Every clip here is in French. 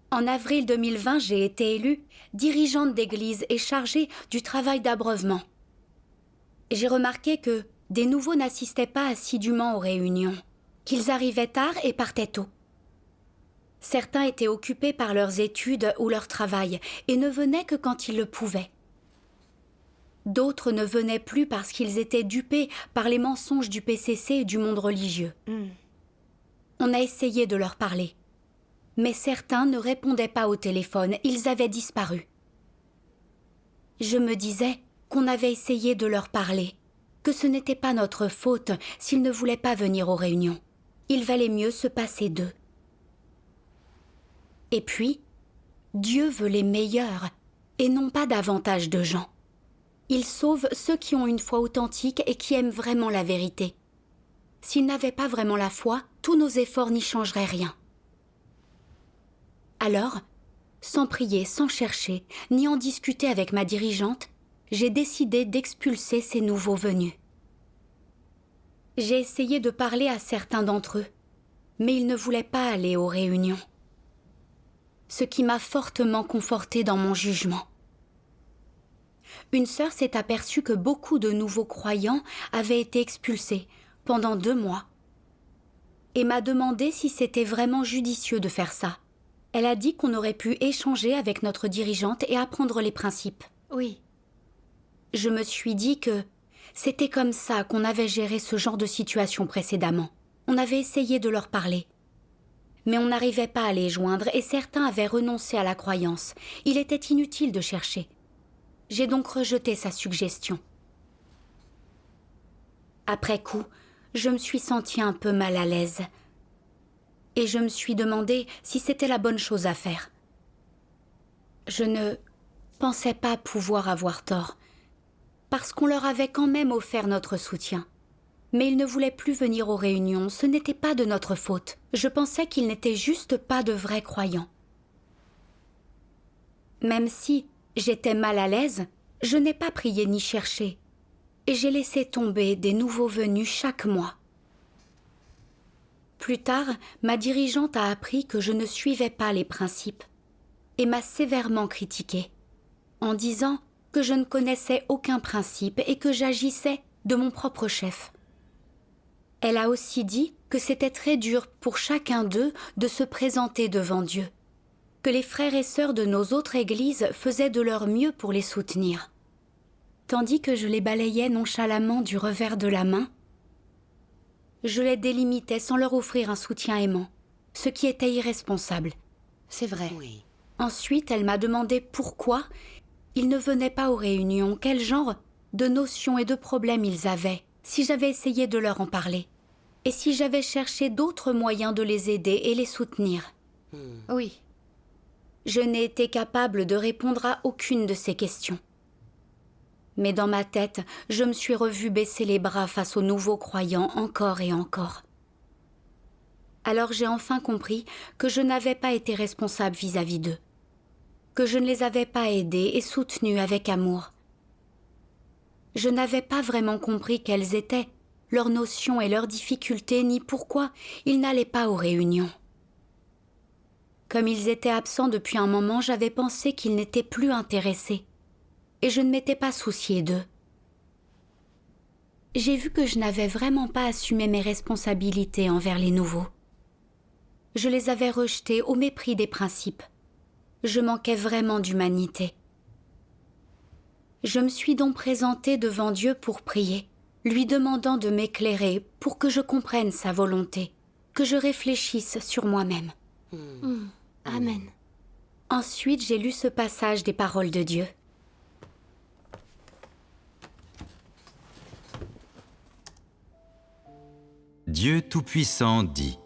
En avril 2020, j'ai été élue dirigeante d'église et chargée du travail d'abreuvement. J'ai remarqué que des nouveaux n'assistaient pas assidûment aux réunions, qu'ils arrivaient tard et partaient tôt. Certains étaient occupés par leurs études ou leur travail et ne venaient que quand ils le pouvaient. D'autres ne venaient plus parce qu'ils étaient dupés par les mensonges du PCC et du monde religieux. On a essayé de leur parler. Mais certains ne répondaient pas au téléphone, ils avaient disparu. Je me disais qu'on avait essayé de leur parler, que ce n'était pas notre faute s'ils ne voulaient pas venir aux réunions. Il valait mieux se passer d'eux. Et puis, Dieu veut les meilleurs et non pas davantage de gens. Il sauve ceux qui ont une foi authentique et qui aiment vraiment la vérité. S'ils n'avaient pas vraiment la foi, tous nos efforts n'y changeraient rien. Alors, sans prier, sans chercher, ni en discuter avec ma dirigeante, j'ai décidé d'expulser ces nouveaux venus. J'ai essayé de parler à certains d'entre eux, mais ils ne voulaient pas aller aux réunions. Ce qui m'a fortement confortée dans mon jugement. Une sœur s'est aperçue que beaucoup de nouveaux croyants avaient été expulsés pendant 2 mois et m'a demandé si c'était vraiment judicieux de faire ça. Elle a dit qu'on aurait pu échanger avec notre dirigeante et apprendre les principes. Oui. Je me suis dit que c'était comme ça qu'on avait géré ce genre de situation précédemment. On avait essayé de leur parler. Mais on n'arrivait pas à les joindre et certains avaient renoncé à la croyance. Il était inutile de chercher. J'ai donc rejeté sa suggestion. Après coup, je me suis sentie un peu mal à l'aise. Et je me suis demandé si c'était la bonne chose à faire. Je ne pensais pas pouvoir avoir tort, parce qu'on leur avait quand même offert notre soutien. Mais ils ne voulaient plus venir aux réunions, ce n'était pas de notre faute. Je pensais qu'ils n'étaient juste pas de vrais croyants. Même si j'étais mal à l'aise, je n'ai pas prié ni cherché, et j'ai laissé tomber des nouveaux venus chaque mois. Plus tard, ma dirigeante a appris que je ne suivais pas les principes et m'a sévèrement critiquée, en disant que je ne connaissais aucun principe et que j'agissais de mon propre chef. Elle a aussi dit que c'était très dur pour chacun d'eux de se présenter devant Dieu, que les frères et sœurs de nos autres églises faisaient de leur mieux pour les soutenir, tandis que je les balayais nonchalamment du revers de la main. Je les délimitais sans leur offrir un soutien aimant, ce qui était irresponsable. C'est vrai. Oui. Ensuite, elle m'a demandé pourquoi ils ne venaient pas aux réunions, quel genre de notions et de problèmes ils avaient, si j'avais essayé de leur en parler, et si j'avais cherché d'autres moyens de les aider et les soutenir. Oui. Je n'ai été capable de répondre à aucune de ces questions. Mais dans ma tête, je me suis revue baisser les bras face aux nouveaux croyants encore et encore. Alors j'ai enfin compris que je n'avais pas été responsable vis-à-vis d'eux, que je ne les avais pas aidés et soutenus avec amour. Je n'avais pas vraiment compris quelles étaient leurs notions et leurs difficultés, ni pourquoi ils n'allaient pas aux réunions. Comme ils étaient absents depuis un moment, j'avais pensé qu'ils n'étaient plus intéressés. Et je ne m'étais pas souciée d'eux. J'ai vu que je n'avais vraiment pas assumé mes responsabilités envers les nouveaux. Je les avais rejetés au mépris des principes. Je manquais vraiment d'humanité. Je me suis donc présentée devant Dieu pour prier, lui demandant de m'éclairer pour que je comprenne sa volonté, que je réfléchisse sur moi-même. Amen. Ensuite, j'ai lu ce passage des paroles de Dieu. Dieu Tout-Puissant dit :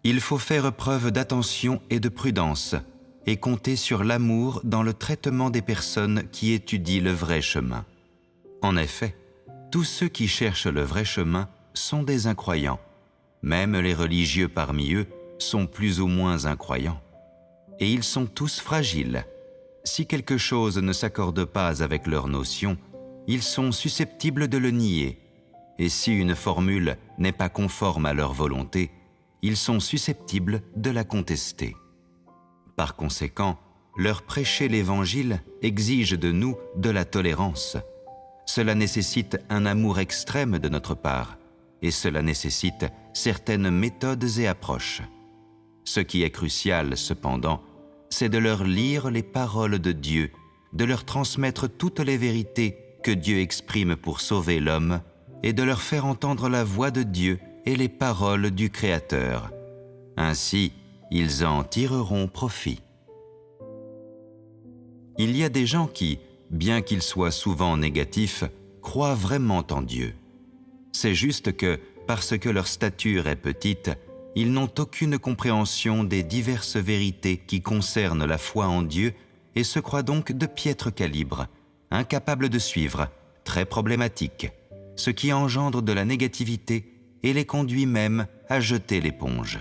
il faut faire preuve d'attention et de prudence et compter sur l'amour dans le traitement des personnes qui étudient le vrai chemin. En effet, tous ceux qui cherchent le vrai chemin sont des incroyants. Même les religieux parmi eux sont plus ou moins incroyants. Et ils sont tous fragiles. Si quelque chose ne s'accorde pas avec leurs notions, ils sont susceptibles de le nier. Et si une formule n'est pas conforme à leur volonté, ils sont susceptibles de la contester. Par conséquent, leur prêcher l'Évangile exige de nous de la tolérance. Cela nécessite un amour extrême de notre part, et cela nécessite certaines méthodes et approches. Ce qui est crucial, cependant, c'est de leur lire les paroles de Dieu, de leur transmettre toutes les vérités que Dieu exprime pour sauver l'homme, et de leur faire entendre la voix de Dieu et les paroles du Créateur. Ainsi, ils en tireront profit. Il y a des gens qui, bien qu'ils soient souvent négatifs, croient vraiment en Dieu. C'est juste que, parce que leur stature est petite, ils n'ont aucune compréhension des diverses vérités qui concernent la foi en Dieu et se croient donc de piètre calibre, incapables de suivre, très problématiques, ce qui engendre de la négativité et les conduit même à jeter l'éponge.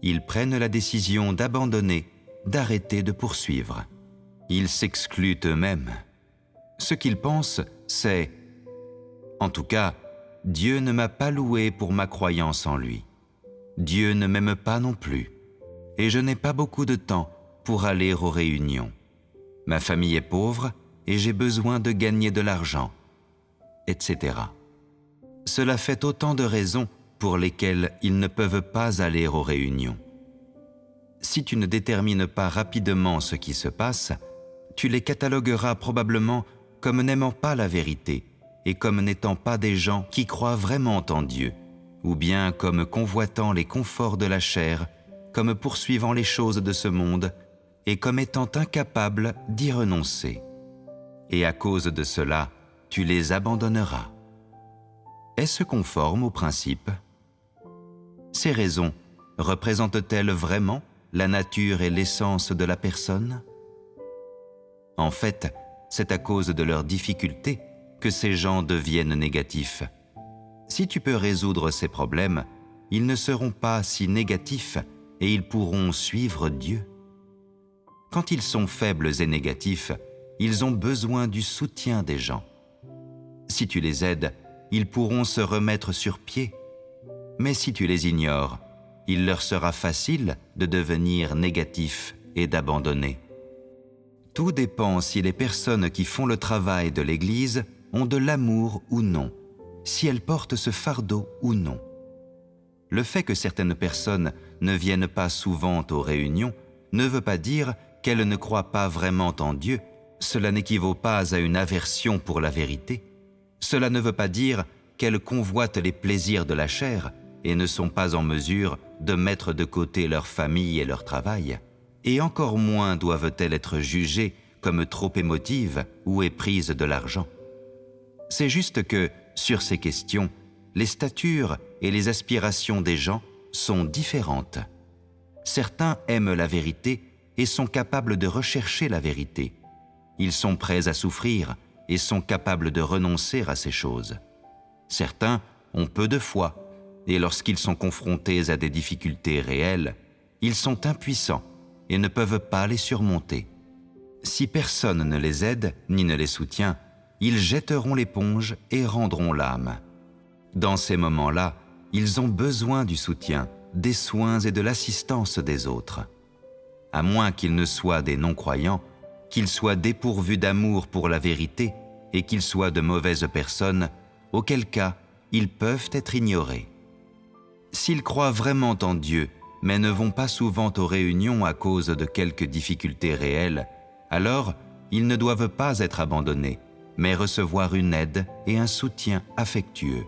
Ils prennent la décision d'abandonner, d'arrêter de poursuivre. Ils s'excluent eux-mêmes. Ce qu'ils pensent, c'est « En tout cas, Dieu ne m'a pas loué pour ma croyance en lui. Dieu ne m'aime pas non plus, et je n'ai pas beaucoup de temps pour aller aux réunions. Ma famille est pauvre et j'ai besoin de gagner de l'argent, etc. » Cela fait autant de raisons pour lesquelles ils ne peuvent pas aller aux réunions. Si tu ne détermines pas rapidement ce qui se passe, tu les catalogueras probablement comme n'aimant pas la vérité et comme n'étant pas des gens qui croient vraiment en Dieu, ou bien comme convoitant les conforts de la chair, comme poursuivant les choses de ce monde et comme étant incapables d'y renoncer. Et à cause de cela, tu les abandonneras. Est-ce conforme au principe? Ces raisons représentent-elles vraiment la nature et l'essence de la personne? En fait, c'est à cause de leurs difficultés que ces gens deviennent négatifs. Si tu peux résoudre ces problèmes, ils ne seront pas si négatifs et ils pourront suivre Dieu. Quand ils sont faibles et négatifs, ils ont besoin du soutien des gens. Si tu les aides, ils pourront se remettre sur pied. Mais si tu les ignores, il leur sera facile de devenir négatifs et d'abandonner. Tout dépend si les personnes qui font le travail de l'Église ont de l'amour ou non, si elles portent ce fardeau ou non. Le fait que certaines personnes ne viennent pas souvent aux réunions ne veut pas dire qu'elles ne croient pas vraiment en Dieu. Cela n'équivaut pas à une aversion pour la vérité. Cela ne veut pas dire qu'elles convoitent les plaisirs de la chair et ne sont pas en mesure de mettre de côté leur famille et leur travail. Et encore moins doivent-elles être jugées comme trop émotives ou éprises de l'argent. C'est juste que, sur ces questions, les statures et les aspirations des gens sont différentes. Certains aiment la vérité et sont capables de rechercher la vérité. Ils sont prêts à souffrir et sont capables de renoncer à ces choses. Certains ont peu de foi et lorsqu'ils sont confrontés à des difficultés réelles, ils sont impuissants et ne peuvent pas les surmonter. Si personne ne les aide ni ne les soutient, ils jetteront l'éponge et rendront l'âme. Dans ces moments-là, ils ont besoin du soutien, des soins et de l'assistance des autres. À moins qu'ils ne soient des non-croyants, qu'ils soient dépourvus d'amour pour la vérité et qu'ils soient de mauvaises personnes, auquel cas ils peuvent être ignorés. S'ils croient vraiment en Dieu, mais ne vont pas souvent aux réunions à cause de quelques difficultés réelles, alors ils ne doivent pas être abandonnés, mais recevoir une aide et un soutien affectueux.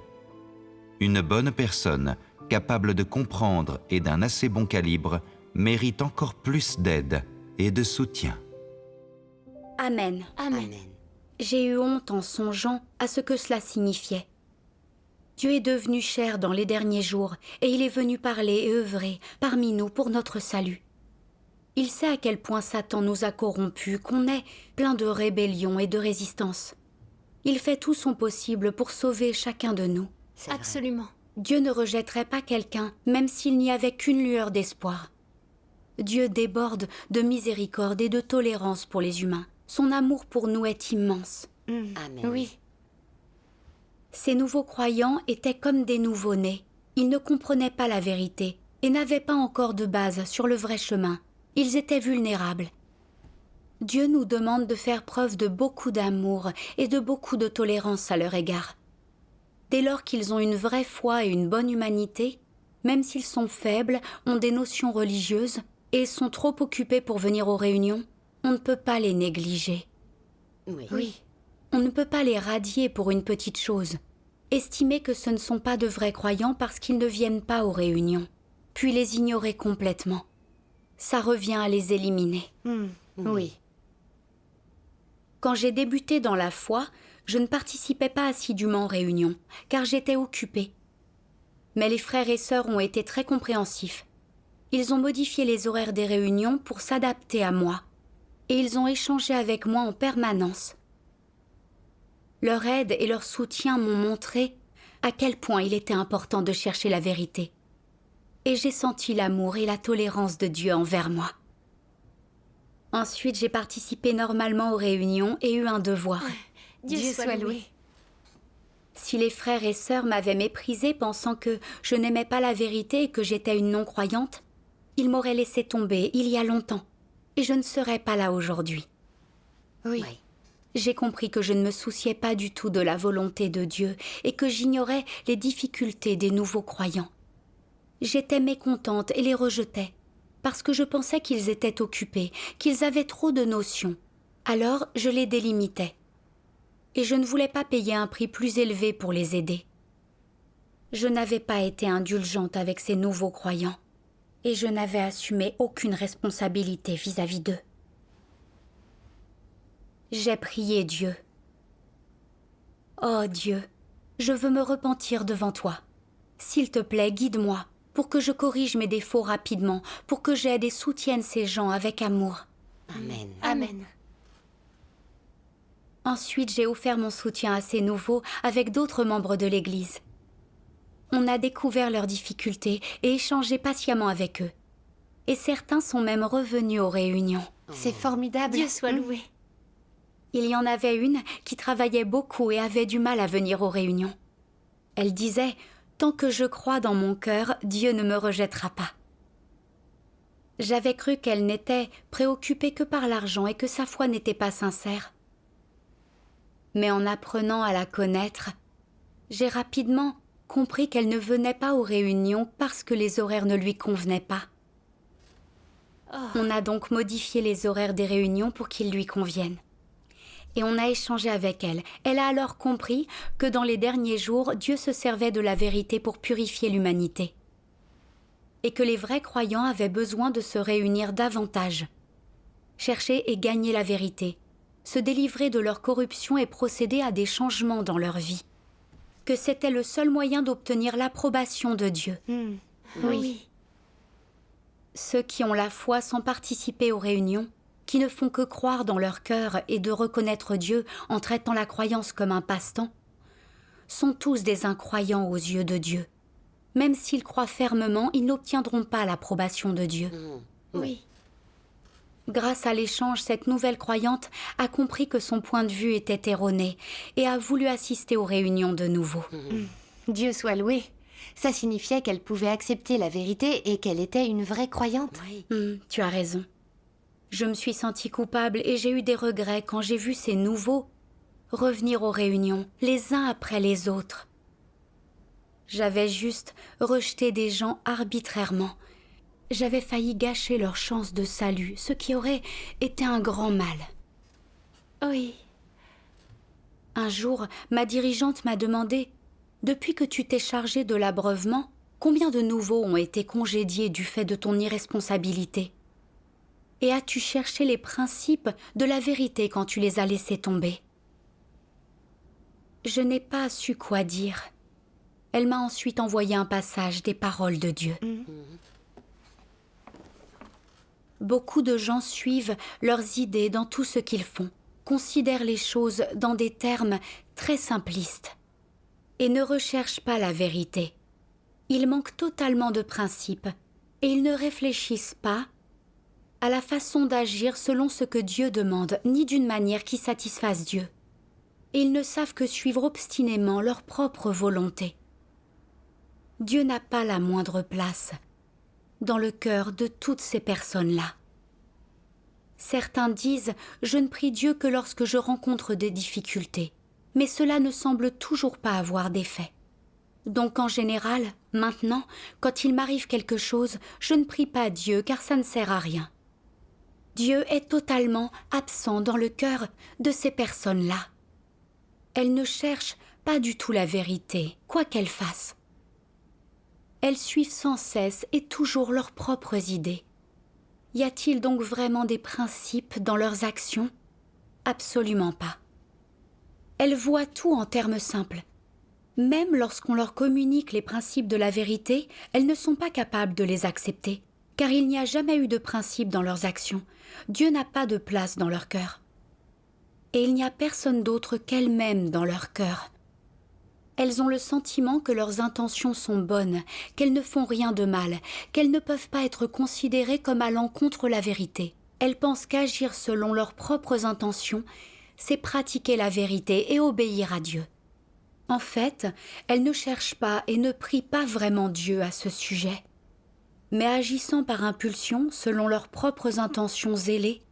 Une bonne personne, capable de comprendre et d'un assez bon calibre, mérite encore plus d'aide et de soutien. Amen. Amen. J'ai eu honte en songeant à ce que cela signifiait. Dieu est devenu chair dans les derniers jours et il est venu parler et œuvrer parmi nous pour notre salut. Il sait à quel point Satan nous a corrompus, qu'on est plein de rébellion et de résistance. Il fait tout son possible pour sauver chacun de nous. Absolument. Dieu ne rejetterait pas quelqu'un, même s'il n'y avait qu'une lueur d'espoir. Dieu déborde de miséricorde et de tolérance pour les humains. Son amour pour nous est immense. Amen. Oui. Ces nouveaux croyants étaient comme des nouveau-nés. Ils ne comprenaient pas la vérité et n'avaient pas encore de base sur le vrai chemin. Ils étaient vulnérables. Dieu nous demande de faire preuve de beaucoup d'amour et de beaucoup de tolérance à leur égard. Dès lors qu'ils ont une vraie foi et une bonne humanité, même s'ils sont faibles, ont des notions religieuses et sont trop occupés pour venir aux réunions, on ne peut pas les négliger. Oui. On ne peut pas les radier pour une petite chose. Estimer que ce ne sont pas de vrais croyants parce qu'ils ne viennent pas aux réunions, puis les ignorer complètement. Ça revient à les éliminer. Oui. Quand j'ai débuté dans la foi, je ne participais pas assidûment aux réunions, car j'étais occupée. Mais les frères et sœurs ont été très compréhensifs. Ils ont modifié les horaires des réunions pour s'adapter à moi, et ils ont échangé avec moi en permanence. Leur aide et leur soutien m'ont montré à quel point il était important de chercher la vérité. Et j'ai senti l'amour et la tolérance de Dieu envers moi. Ensuite, j'ai participé normalement aux réunions et eu un devoir. Dieu soit loué. Si les frères et sœurs m'avaient méprisée pensant que je n'aimais pas la vérité et que j'étais une non-croyante, ils m'auraient laissé tomber il y a longtemps, et je ne serais pas là aujourd'hui. Oui. J'ai compris que je ne me souciais pas du tout de la volonté de Dieu et que j'ignorais les difficultés des nouveaux croyants. J'étais mécontente et les rejetais, parce que je pensais qu'ils étaient occupés, qu'ils avaient trop de notions. Alors je les délimitais. Et je ne voulais pas payer un prix plus élevé pour les aider. Je n'avais pas été indulgente avec ces nouveaux croyants, et je n'avais assumé aucune responsabilité vis-à-vis d'eux. J'ai prié Dieu. Oh Dieu, je veux me repentir devant toi. S'il te plaît, guide-moi, pour que je corrige mes défauts rapidement, pour que j'aide et soutienne ces gens avec amour. Amen. Ensuite, j'ai offert mon soutien à ces nouveaux avec d'autres membres de l'Église. On a découvert leurs difficultés et échangé patiemment avec eux. Et certains sont même revenus aux réunions. C'est formidable. Dieu soit loué. Il y en avait une qui travaillait beaucoup et avait du mal à venir aux réunions. Elle disait « Tant que je crois dans mon cœur, Dieu ne me rejettera pas ». J'avais cru qu'elle n'était préoccupée que par l'argent et que sa foi n'était pas sincère. Mais en apprenant à la connaître, j'ai rapidement compris qu'elle ne venait pas aux réunions parce que les horaires ne lui convenaient pas. On a donc modifié les horaires des réunions pour qu'ils lui conviennent. Et on a échangé avec elle. Elle a alors compris que dans les derniers jours, Dieu se servait de la vérité pour purifier l'humanité. Et que les vrais croyants avaient besoin de se réunir davantage. Chercher et gagner la vérité. Se délivrer de leur corruption et procéder à des changements dans leur vie. Que c'était le seul moyen d'obtenir l'approbation de Dieu. Oui. Ceux qui ont la foi sans participer aux réunions, qui ne font que croire dans leur cœur et de reconnaître Dieu en traitant la croyance comme un passe-temps, sont tous des incroyants aux yeux de Dieu. Même s'ils croient fermement, ils n'obtiendront pas l'approbation de Dieu. Oui. Grâce à l'échange, cette nouvelle croyante a compris que son point de vue était erroné et a voulu assister aux réunions de nouveau. Dieu soit loué. Ça signifiait qu'elle pouvait accepter la vérité et qu'elle était une vraie croyante. Tu as raison. Je me suis sentie coupable et j'ai eu des regrets quand j'ai vu ces nouveaux revenir aux réunions, les uns après les autres. J'avais juste rejeté des gens arbitrairement. J'avais failli gâcher leur chance de salut, ce qui aurait été un grand mal. Oui. Un jour, ma dirigeante m'a demandé « Depuis que tu t'es chargée de l'abreuvement, combien de nouveaux ont été congédiés du fait de ton irresponsabilité ? Et as-tu cherché les principes de la vérité quand tu les as laissés tomber ?» Je n'ai pas su quoi dire. Elle m'a ensuite envoyé un passage des paroles de Dieu. Beaucoup de gens suivent leurs idées dans tout ce qu'ils font, considèrent les choses dans des termes très simplistes et ne recherchent pas la vérité. Ils manquent totalement de principes et ils ne réfléchissent pas à la façon d'agir selon ce que Dieu demande, ni d'une manière qui satisfasse Dieu. Et ils ne savent que suivre obstinément leur propre volonté. Dieu n'a pas la moindre place dans le cœur de toutes ces personnes-là. Certains disent « Je ne prie Dieu que lorsque je rencontre des difficultés », mais cela ne semble toujours pas avoir d'effet. Donc en général, maintenant, quand il m'arrive quelque chose, je ne prie pas Dieu car ça ne sert à rien. Dieu est totalement absent dans le cœur de ces personnes-là. Elles ne cherchent pas du tout la vérité, quoi qu'elles fassent. Elles suivent sans cesse et toujours leurs propres idées. Y a-t-il donc vraiment des principes dans leurs actions? Absolument pas. Elles voient tout en termes simples. Même lorsqu'on leur communique les principes de la vérité, elles ne sont pas capables de les accepter, car il n'y a jamais eu de principe dans leurs actions. Dieu n'a pas de place dans leur cœur. Et il n'y a personne d'autre qu'elles-mêmes dans leur cœur. Elles ont le sentiment que leurs intentions sont bonnes, qu'elles ne font rien de mal, qu'elles ne peuvent pas être considérées comme allant contre la vérité. Elles pensent qu'agir selon leurs propres intentions, c'est pratiquer la vérité et obéir à Dieu. En fait, elles ne cherchent pas et ne prient pas vraiment Dieu à ce sujet. Mais agissant par impulsion, selon leurs propres intentions zélées,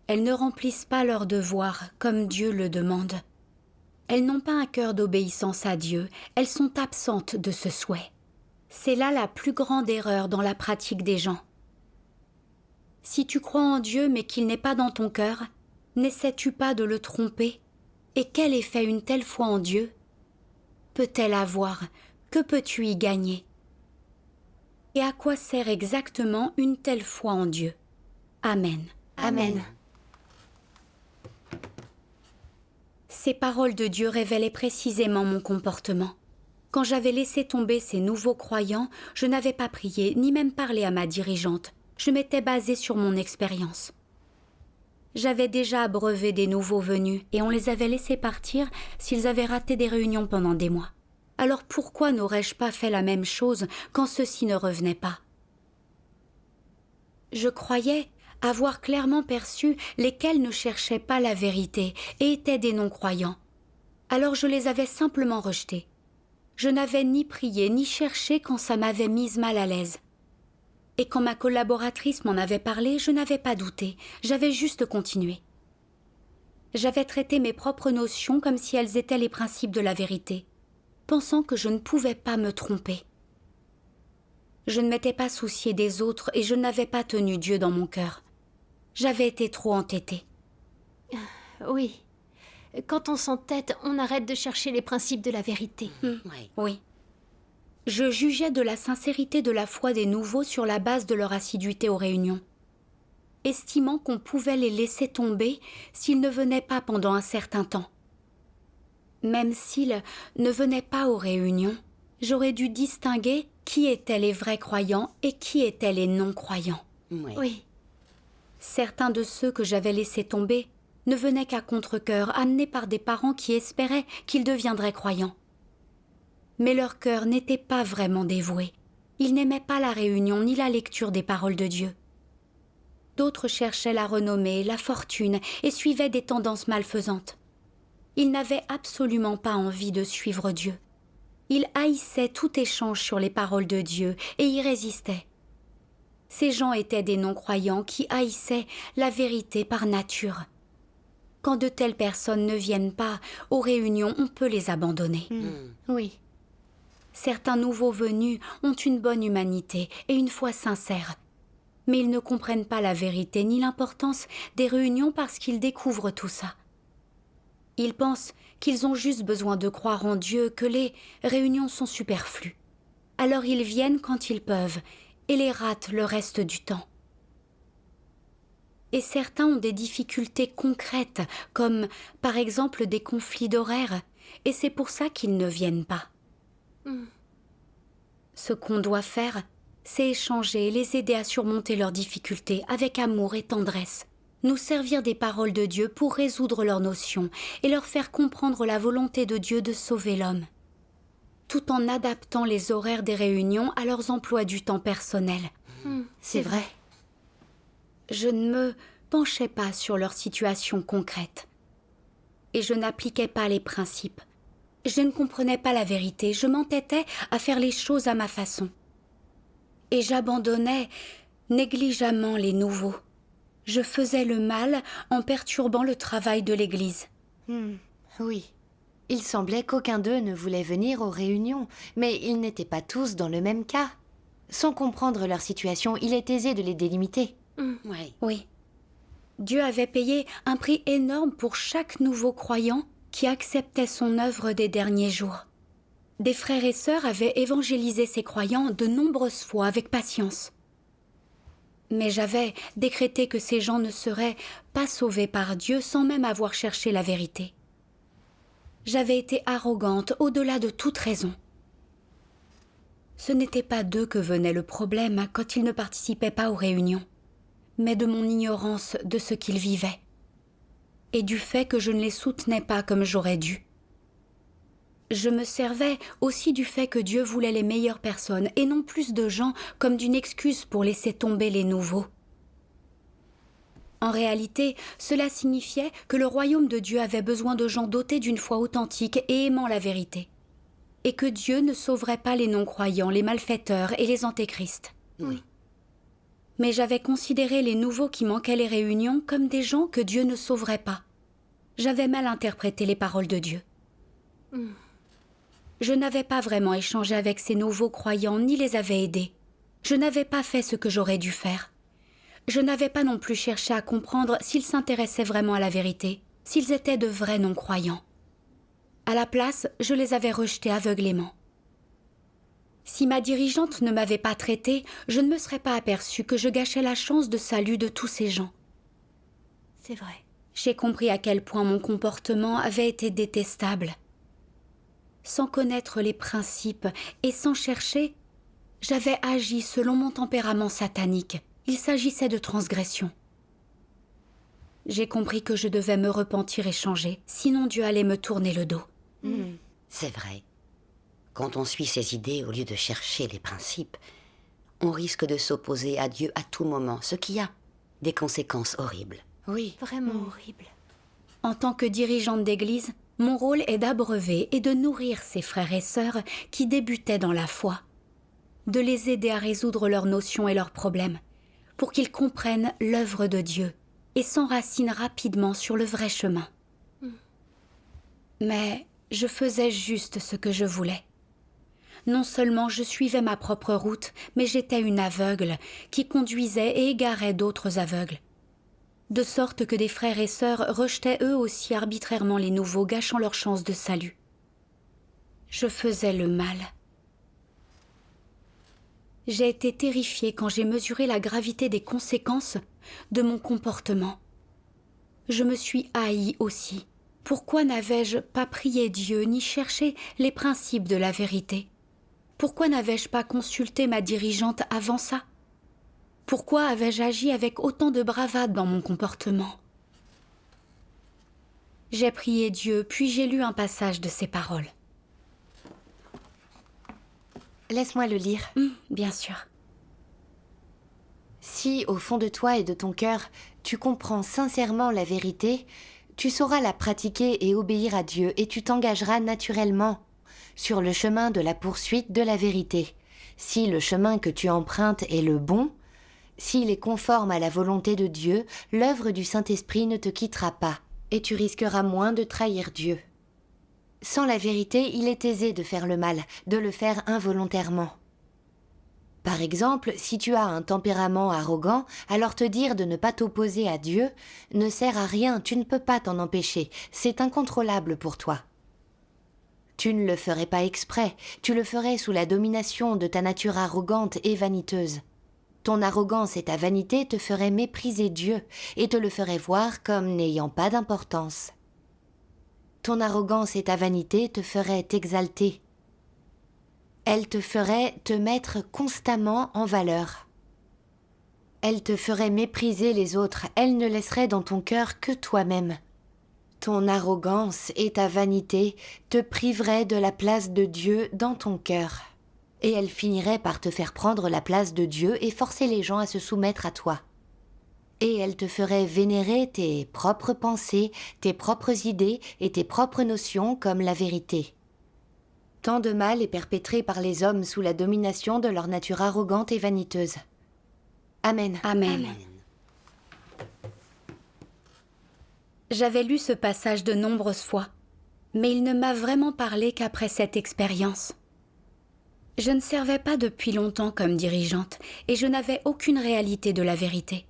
elles ne remplissent pas leur devoir comme Dieu le demande. Elles n'ont pas un cœur d'obéissance à Dieu, elles sont absentes de ce souhait. C'est là la plus grande erreur dans la pratique des gens. Si tu crois en Dieu mais qu'il n'est pas dans ton cœur, n'essaies-tu pas de le tromper? Et quel effet une telle foi en Dieu peut-elle avoir? Que peux-tu y gagner? Et à quoi sert exactement une telle foi en Dieu? Amen. Amen. Ces paroles de Dieu révélaient précisément mon comportement. Quand j'avais laissé tomber ces nouveaux croyants, je n'avais pas prié, ni même parlé à ma dirigeante. Je m'étais basée sur mon expérience. J'avais déjà abreuvé des nouveaux venus et on les avait laissés partir s'ils avaient raté des réunions pendant des mois. Alors pourquoi n'aurais-je pas fait la même chose quand ceux-ci ne revenaient pas? Je croyais avoir clairement perçu lesquels ne cherchaient pas la vérité et étaient des non-croyants. Alors je les avais simplement rejetés. Je n'avais ni prié ni cherché quand ça m'avait mise mal à l'aise. Et quand ma collaboratrice m'en avait parlé, je n'avais pas douté, j'avais juste continué. J'avais traité mes propres notions comme si elles étaient les principes de la vérité, pensant que je ne pouvais pas me tromper. Je ne m'étais pas souciée des autres et je n'avais pas tenu Dieu dans mon cœur. J'avais été trop entêtée. Oui. Quand on s'entête, on arrête de chercher les principes de la vérité. Oui. Je jugeais de la sincérité de la foi des nouveaux sur la base de leur assiduité aux réunions, estimant qu'on pouvait les laisser tomber s'ils ne venaient pas pendant un certain temps. Même s'ils ne venaient pas aux réunions, j'aurais dû distinguer qui étaient les vrais croyants et qui étaient les non-croyants. Oui. Certains de ceux que j'avais laissés tomber ne venaient qu'à contre-cœur, amenés par des parents qui espéraient qu'ils deviendraient croyants. Mais leur cœur n'était pas vraiment dévoué. Ils n'aimaient pas la réunion ni la lecture des paroles de Dieu. D'autres cherchaient la renommée, la fortune et suivaient des tendances malfaisantes. Ils n'avaient absolument pas envie de suivre Dieu. Ils haïssaient tout échange sur les paroles de Dieu et y résistaient. Ces gens étaient des non-croyants qui haïssaient la vérité par nature. Quand de telles personnes ne viennent pas aux réunions, on peut les abandonner. Oui. Certains nouveaux venus ont une bonne humanité et une foi sincère. Mais ils ne comprennent pas la vérité ni l'importance des réunions parce qu'ils découvrent tout ça. Ils pensent qu'ils ont juste besoin de croire en Dieu, que les réunions sont superflues. Alors ils viennent quand ils peuvent et les ratent le reste du temps. Et certains ont des difficultés concrètes, comme par exemple des conflits d'horaires, et c'est pour ça qu'ils ne viennent pas. Ce qu'on doit faire, c'est échanger et les aider à surmonter leurs difficultés avec amour et tendresse. Nous servir des paroles de Dieu pour résoudre leurs notions et leur faire comprendre la volonté de Dieu de sauver l'homme, tout en adaptant les horaires des réunions à leurs emplois du temps personnels. C'est vrai. Je ne me penchais pas sur leur situation concrète. Et je n'appliquais pas les principes. Je ne comprenais pas la vérité, je m'entêtais à faire les choses à ma façon. Et j'abandonnais négligemment les nouveaux. Je faisais le mal en perturbant le travail de l'Église. Oui. Il semblait qu'aucun d'eux ne voulait venir aux réunions, mais ils n'étaient pas tous dans le même cas. Sans comprendre leur situation, il est aisé de les délimiter. Oui. Oui. Dieu avait payé un prix énorme pour chaque nouveau croyant qui acceptait son œuvre des derniers jours. Des frères et sœurs avaient évangélisé ces croyants de nombreuses fois avec patience. Mais j'avais décrété que ces gens ne seraient pas sauvés par Dieu sans même avoir cherché la vérité. J'avais été arrogante au-delà de toute raison. Ce n'était pas d'eux que venait le problème quand ils ne participaient pas aux réunions, mais de mon ignorance de ce qu'ils vivaient, et du fait que je ne les soutenais pas comme j'aurais dû. Je me servais aussi du fait que Dieu voulait les meilleures personnes et non plus de gens comme d'une excuse pour laisser tomber les nouveaux. En réalité, cela signifiait que le royaume de Dieu avait besoin de gens dotés d'une foi authentique et aimant la vérité, et que Dieu ne sauverait pas les non-croyants, les malfaiteurs et les antéchrists. Oui. Mais j'avais considéré les nouveaux qui manquaient les réunions comme des gens que Dieu ne sauverait pas. J'avais mal interprété les paroles de Dieu. Je n'avais pas vraiment échangé avec ces nouveaux croyants ni les avais aidés. Je n'avais pas fait ce que j'aurais dû faire. Je n'avais pas non plus cherché à comprendre s'ils s'intéressaient vraiment à la vérité, s'ils étaient de vrais non-croyants. À la place, je les avais rejetés aveuglément. Si ma dirigeante ne m'avait pas traitée, je ne me serais pas aperçue que je gâchais la chance de salut de tous ces gens. C'est vrai. J'ai compris à quel point mon comportement avait été détestable. Sans connaître les principes et sans chercher, j'avais agi selon mon tempérament satanique. Il s'agissait de transgression. J'ai compris que je devais me repentir et changer, sinon Dieu allait me tourner le dos. C'est vrai. Quand on suit ses idées au lieu de chercher les principes, on risque de s'opposer à Dieu à tout moment, ce qui a des conséquences horribles. Oui. Vraiment horrible. En tant que dirigeante d'église, mon rôle est d'abreuver et de nourrir ces frères et sœurs qui débutaient dans la foi, de les aider à résoudre leurs notions et leurs problèmes, pour qu'ils comprennent l'œuvre de Dieu et s'enracinent rapidement sur le vrai chemin. Mais je faisais juste ce que je voulais. Non seulement je suivais ma propre route, mais j'étais une aveugle qui conduisait et égarait d'autres aveugles. De sorte que des frères et sœurs rejetaient eux aussi arbitrairement les nouveaux, gâchant leur chance de salut. Je faisais le mal. J'ai été terrifiée quand j'ai mesuré la gravité des conséquences de mon comportement. Je me suis haïe aussi. Pourquoi n'avais-je pas prié Dieu ni cherché les principes de la vérité? Pourquoi n'avais-je pas consulté ma dirigeante avant ça? Pourquoi avais-je agi avec autant de bravade dans mon comportement? J'ai prié Dieu, puis j'ai lu un passage de ses paroles. Laisse-moi le lire. Bien sûr. Si, au fond de toi et de ton cœur, tu comprends sincèrement la vérité, tu sauras la pratiquer et obéir à Dieu, et tu t'engageras naturellement sur le chemin de la poursuite de la vérité. Si le chemin que tu empruntes est le bon, s'il est conforme à la volonté de Dieu, l'œuvre du Saint-Esprit ne te quittera pas, et tu risqueras moins de trahir Dieu. Sans la vérité, il est aisé de faire le mal, de le faire involontairement. Par exemple, si tu as un tempérament arrogant, alors te dire de ne pas t'opposer à Dieu ne sert à rien, tu ne peux pas t'en empêcher, c'est incontrôlable pour toi. Tu ne le ferais pas exprès, tu le ferais sous la domination de ta nature arrogante et vaniteuse. Ton arrogance et ta vanité te feraient mépriser Dieu et te le feraient voir comme n'ayant pas d'importance. Ton arrogance et ta vanité te feraient t'exalter. Elles te feraient te mettre constamment en valeur. Elles te feraient mépriser les autres, elles ne laisseraient dans ton cœur que toi-même. Ton arrogance et ta vanité te priveraient de la place de Dieu dans ton cœur. Et elles finiraient par te faire prendre la place de Dieu et forcer les gens à se soumettre à toi. Et elles te feraient vénérer tes propres pensées, tes propres idées et tes propres notions comme la vérité. Tant de mal est perpétré par les hommes sous la domination de leur nature arrogante et vaniteuse. Amen. Amen. Amen. J'avais lu ce passage de nombreuses fois, mais il ne m'a vraiment parlé qu'après cette expérience. Je ne servais pas depuis longtemps comme dirigeante et je n'avais aucune réalité de la vérité.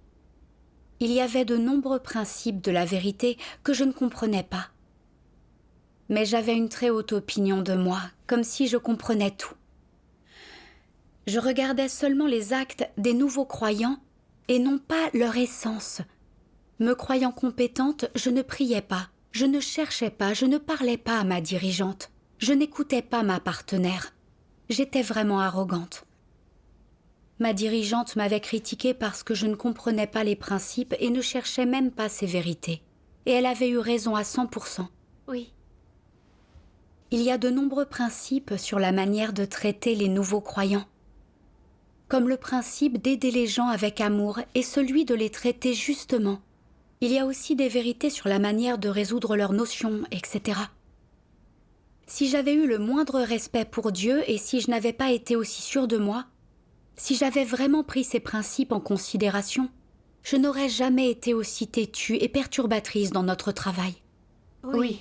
Il y avait de nombreux principes de la vérité que je ne comprenais pas. Mais j'avais une très haute opinion de moi, comme si je comprenais tout. Je regardais seulement les actes des nouveaux croyants et non pas leur essence. Me croyant compétente, je ne priais pas, je ne cherchais pas, je ne parlais pas à ma dirigeante, je n'écoutais pas ma partenaire. J'étais vraiment arrogante. Ma dirigeante m'avait critiquée parce que je ne comprenais pas les principes et ne cherchais même pas ces vérités. Et elle avait eu raison à 100%. Oui. Il y a de nombreux principes sur la manière de traiter les nouveaux croyants. Comme le principe d'aider les gens avec amour et celui de les traiter justement. Il y a aussi des vérités sur la manière de résoudre leurs notions, etc. Si j'avais eu le moindre respect pour Dieu et si je n'avais pas été aussi sûre de moi, si j'avais vraiment pris ces principes en considération, je n'aurais jamais été aussi têtue et perturbatrice dans notre travail. Oui.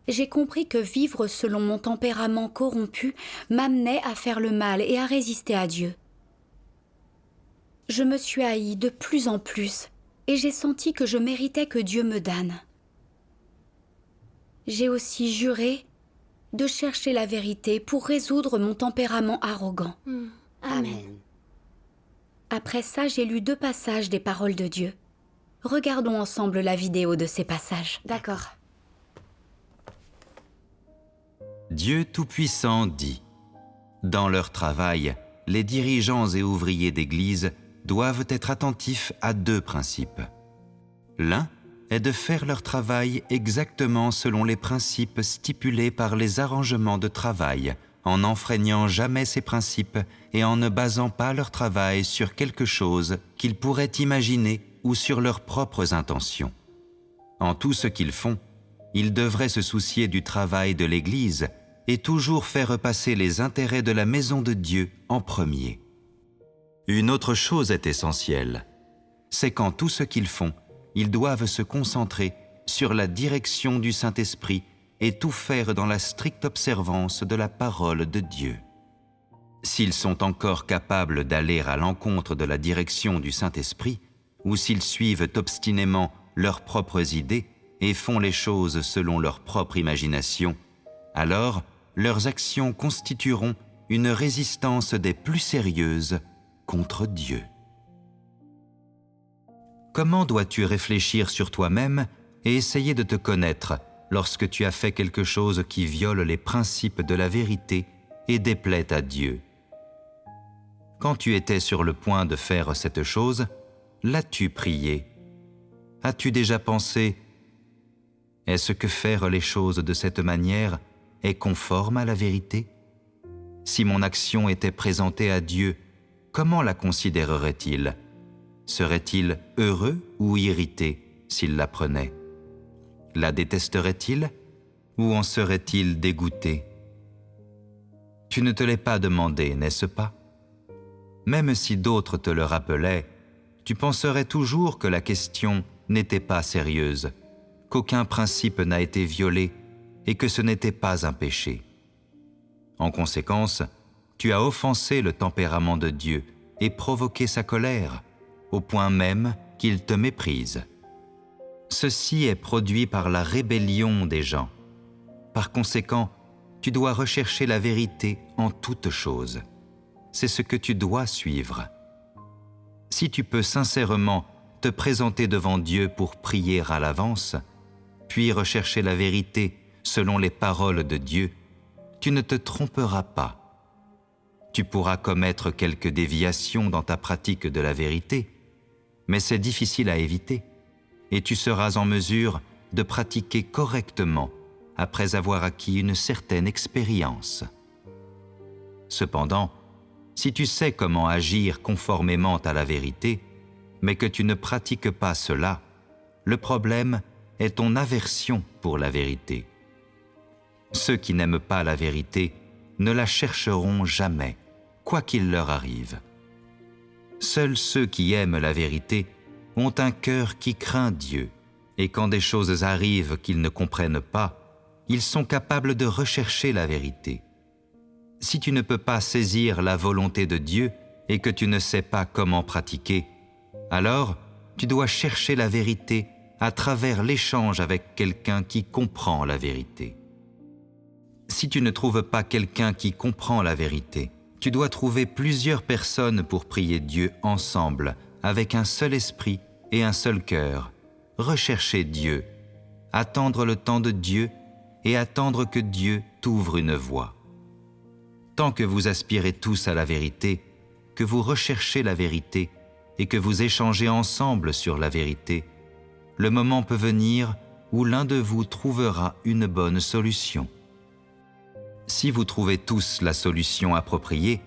J'ai compris que vivre selon mon tempérament corrompu m'amenait à faire le mal et à résister à Dieu. Je me suis haïe de plus en plus et j'ai senti que je méritais que Dieu me damne. J'ai aussi juré de chercher la vérité pour résoudre mon tempérament arrogant. Amen. Après ça, j'ai lu 2 passages des paroles de Dieu. Regardons ensemble la vidéo de ces passages. D'accord. Dieu Tout-Puissant dit : dans leur travail, les dirigeants et ouvriers d'Église doivent être attentifs à 2 principes. L'un est de faire leur travail exactement selon les principes stipulés par les arrangements de travail, en n'enfreignant jamais ces principes et en ne basant pas leur travail sur quelque chose qu'ils pourraient imaginer ou sur leurs propres intentions. En tout ce qu'ils font, ils devraient se soucier du travail de l'Église et toujours faire passer les intérêts de la maison de Dieu en premier. Une autre chose est essentielle, c'est qu'en tout ce qu'ils font, ils doivent se concentrer sur la direction du Saint-Esprit et tout faire dans la stricte observance de la parole de Dieu. S'ils sont encore capables d'aller à l'encontre de la direction du Saint-Esprit, ou s'ils suivent obstinément leurs propres idées et font les choses selon leur propre imagination, alors leurs actions constitueront une résistance des plus sérieuses contre Dieu. Comment dois-tu réfléchir sur toi-même et essayer de te connaître lorsque tu as fait quelque chose qui viole les principes de la vérité et déplaît à Dieu? Quand tu étais sur le point de faire cette chose, l'as-tu prié? As-tu déjà pensé : est-ce que faire les choses de cette manière est conforme à la vérité? Si mon action était présentée à Dieu, comment la considérerait-il? Serait-il heureux ou irrité s'il la prenait? La détesterait-il ou en serait-il dégoûté? Tu ne te l'es pas demandé, n'est-ce pas? Même si d'autres te le rappelaient, tu penserais toujours que la question n'était pas sérieuse, qu'aucun principe n'a été violé et que ce n'était pas un péché. En conséquence, tu as offensé le tempérament de Dieu et provoqué sa colère, au point même qu'il te méprise. Ceci est produit par la rébellion des gens. Par conséquent, tu dois rechercher la vérité en toutes choses. C'est ce que tu dois suivre. Si tu peux sincèrement te présenter devant Dieu pour prier à l'avance, puis rechercher la vérité selon les paroles de Dieu, tu ne te tromperas pas. Tu pourras commettre quelques déviations dans ta pratique de la vérité, mais c'est difficile à éviter, et tu seras en mesure de pratiquer correctement après avoir acquis une certaine expérience. Cependant, si tu sais comment agir conformément à la vérité, mais que tu ne pratiques pas cela, le problème est ton aversion pour la vérité. Ceux qui n'aiment pas la vérité ne la chercheront jamais, quoi qu'il leur arrive. Seuls ceux qui aiment la vérité ont un cœur qui craint Dieu, Et quand des choses arrivent qu'ils ne comprennent pas, ils sont capables de rechercher la vérité. Si tu ne peux pas saisir la volonté de Dieu et que tu ne sais pas comment pratiquer, alors tu dois chercher la vérité à travers l'échange avec quelqu'un qui comprend la vérité. Si tu ne trouves pas quelqu'un qui comprend la vérité, tu dois trouver plusieurs personnes pour prier Dieu ensemble, avec un seul esprit et un seul cœur. Rechercher Dieu, attendre le temps de Dieu et attendre que Dieu t'ouvre une voie. Tant que vous aspirez tous à la vérité, que vous recherchez la vérité et que vous échangez ensemble sur la vérité, le moment peut venir où l'un de vous trouvera une bonne solution. Si vous trouvez tous la solution appropriée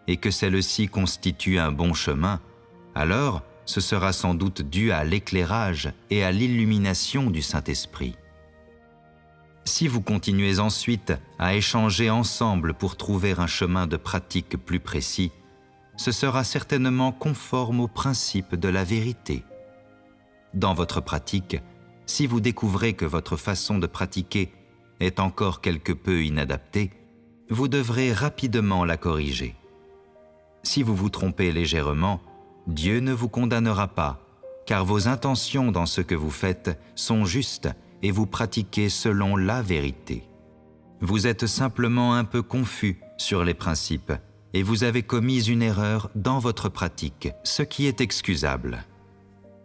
et que celle-ci constitue un bon chemin, alors ce sera sans doute dû à l'éclairage et à l'illumination du Saint-Esprit. Si vous continuez ensuite à échanger ensemble pour trouver un chemin de pratique plus précis, ce sera certainement conforme au principe de la vérité. Dans votre pratique, si vous découvrez que votre façon de pratiquer est encore quelque peu inadaptée, vous devrez rapidement la corriger. Si vous vous trompez légèrement, Dieu ne vous condamnera pas, car vos intentions dans ce que vous faites sont justes et vous pratiquez selon la vérité. Vous êtes simplement un peu confus sur les principes et vous avez commis une erreur dans votre pratique, ce qui est excusable.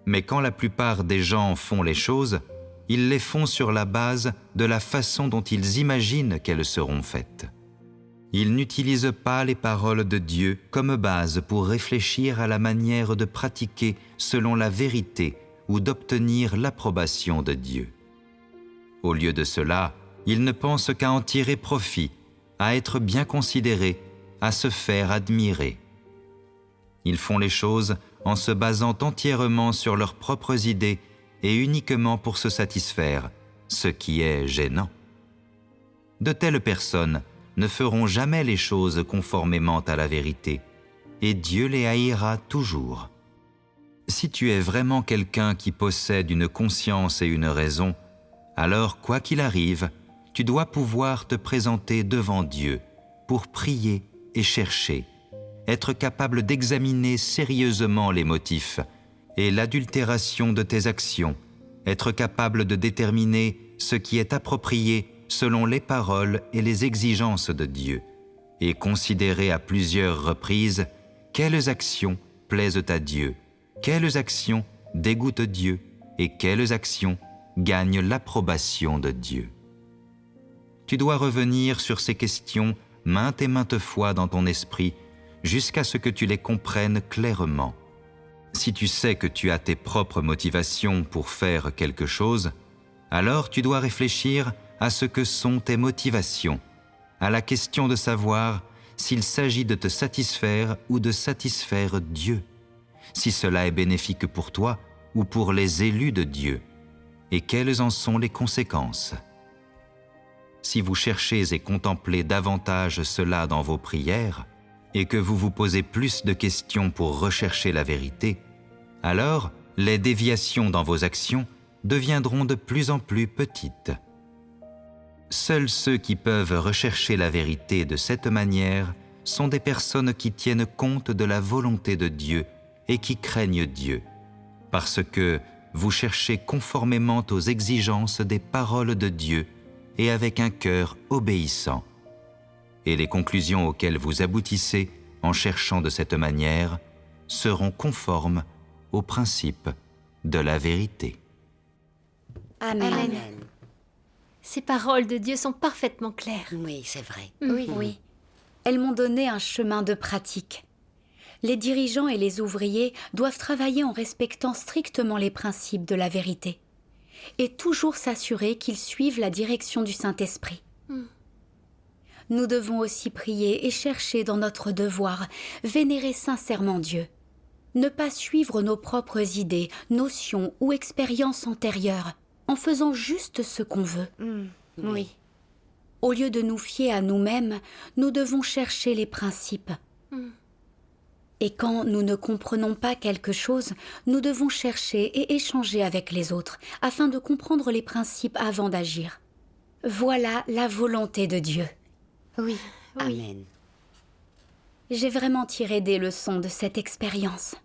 Mais quand la plupart des gens font les choses, ils les font sur la base de la façon dont ils imaginent qu'elles seront faites. Ils n'utilisent pas les paroles de Dieu comme base pour réfléchir à la manière de pratiquer selon la vérité ou d'obtenir l'approbation de Dieu. Au lieu de cela, ils ne pensent qu'à en tirer profit, à être bien considérés, à se faire admirer. Ils font les choses en se basant entièrement sur leurs propres idées et uniquement pour se satisfaire, ce qui est gênant. De telles personnes ne feront jamais les choses conformément à la vérité, et Dieu les haïra toujours. Si tu es vraiment quelqu'un qui possède une conscience et une raison, alors quoi qu'il arrive, tu dois pouvoir te présenter devant Dieu pour prier et chercher, être capable d'examiner sérieusement les motifs et l'adultération de tes actions, être capable de déterminer ce qui est approprié selon les paroles et les exigences de Dieu, et considérer à plusieurs reprises quelles actions plaisent à Dieu, quelles actions dégoûtent Dieu et quelles actions gagnent l'approbation de Dieu. Tu dois revenir sur ces questions maintes et maintes fois dans ton esprit jusqu'à ce que tu les comprennes clairement. Si tu sais que tu as tes propres motivations pour faire quelque chose, alors tu dois réfléchir à ce que sont tes motivations, à la question de savoir s'il s'agit de te satisfaire ou de satisfaire Dieu, si cela est bénéfique pour toi ou pour les élus de Dieu, et quelles en sont les conséquences. Si vous cherchez et contemplez davantage cela dans vos prières, et que vous vous posez plus de questions pour rechercher la vérité, alors les déviations dans vos actions deviendront de plus en plus petites. Seuls ceux qui peuvent rechercher la vérité de cette manière sont des personnes qui tiennent compte de la volonté de Dieu et qui craignent Dieu, parce que vous cherchez conformément aux exigences des paroles de Dieu et avec un cœur obéissant. Et les conclusions auxquelles vous aboutissez en cherchant de cette manière seront conformes aux principes de la vérité. Amen. Amen. Ces paroles de Dieu sont parfaitement claires. Oui, c'est vrai. Oui. Elles m'ont donné un chemin de pratique. Les dirigeants et les ouvriers doivent travailler en respectant strictement les principes de la vérité et toujours s'assurer qu'ils suivent la direction du Saint-Esprit. Nous devons aussi prier et chercher dans notre devoir, vénérer sincèrement Dieu. Ne pas suivre nos propres idées, notions ou expériences antérieures, en faisant juste ce qu'on veut. Oui. Au lieu de nous fier à nous-mêmes, nous devons chercher les principes. Et quand nous ne comprenons pas quelque chose, nous devons chercher et échanger avec les autres afin de comprendre les principes avant d'agir. Voilà la volonté de Dieu. Oui. Amen. J'ai vraiment tiré des leçons de cette expérience.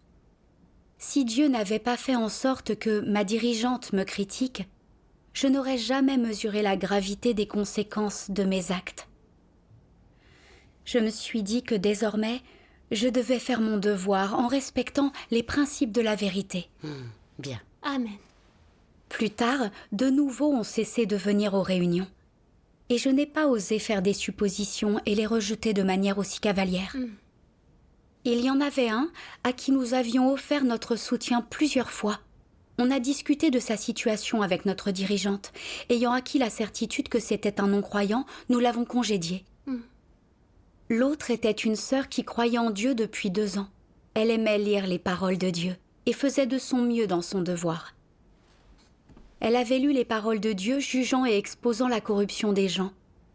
Si Dieu n'avait pas fait en sorte que ma dirigeante me critique, je n'aurais jamais mesuré la gravité des conséquences de mes actes. Je me suis dit que désormais, je devais faire mon devoir en respectant les principes de la vérité. Bien. Amen. Plus tard, de nouveau ont cessé de venir aux réunions. Et je n'ai pas osé faire des suppositions et les rejeter de manière aussi cavalière. Il y en avait un à qui nous avions offert notre soutien plusieurs fois. On a discuté de sa situation avec notre dirigeante. Ayant acquis la certitude que c'était un non-croyant, nous l'avons congédié. L'autre était une sœur qui croyait en Dieu depuis 2 ans. Elle aimait lire les paroles de Dieu et faisait de son mieux dans son devoir. Elle avait lu les paroles de Dieu, jugeant et exposant la corruption des gens.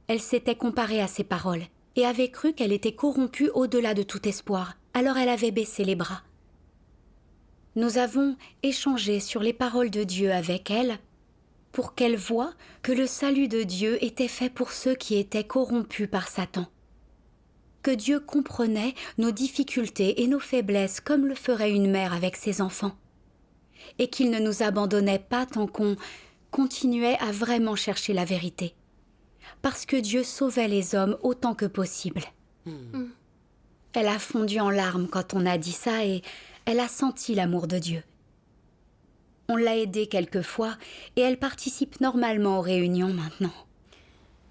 Elle s'était comparée à ces paroles et avait cru qu'elle était corrompue au-delà de tout espoir. Alors elle avait baissé les bras. Nous avons échangé sur les paroles de Dieu avec elle pour qu'elle voie que le salut de Dieu était fait pour ceux qui étaient corrompus par Satan. Que Dieu comprenait nos difficultés et nos faiblesses comme le ferait une mère avec ses enfants. Et qu'il ne nous abandonnait pas tant qu'on continuait à vraiment chercher la vérité. Parce que Dieu sauvait les hommes autant que possible. Elle a fondu en larmes quand on a dit ça et elle a senti l'amour de Dieu. On l'a aidée quelquefois et elle participe normalement aux réunions maintenant.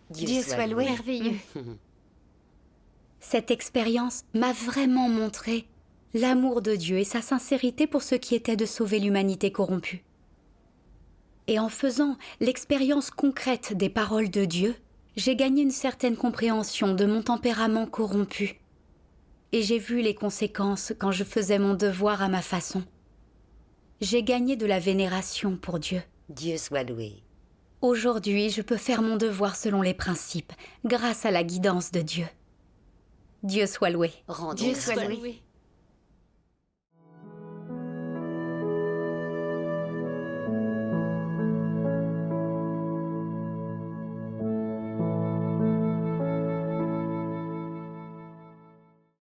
Dieu soit loué. Merveilleux. Cette expérience m'a vraiment montré l'amour de Dieu et sa sincérité pour ce qui était de sauver l'humanité corrompue. Et en faisant l'expérience concrète des paroles de Dieu, j'ai gagné une certaine compréhension de mon tempérament corrompu. Et j'ai vu les conséquences quand je faisais mon devoir à ma façon. J'ai gagné de la vénération pour Dieu. Dieu soit loué. Aujourd'hui, je peux faire mon devoir selon les principes, grâce à la guidance de Dieu. Dieu soit loué. Rendons Dieu grâce. soit loué. loué.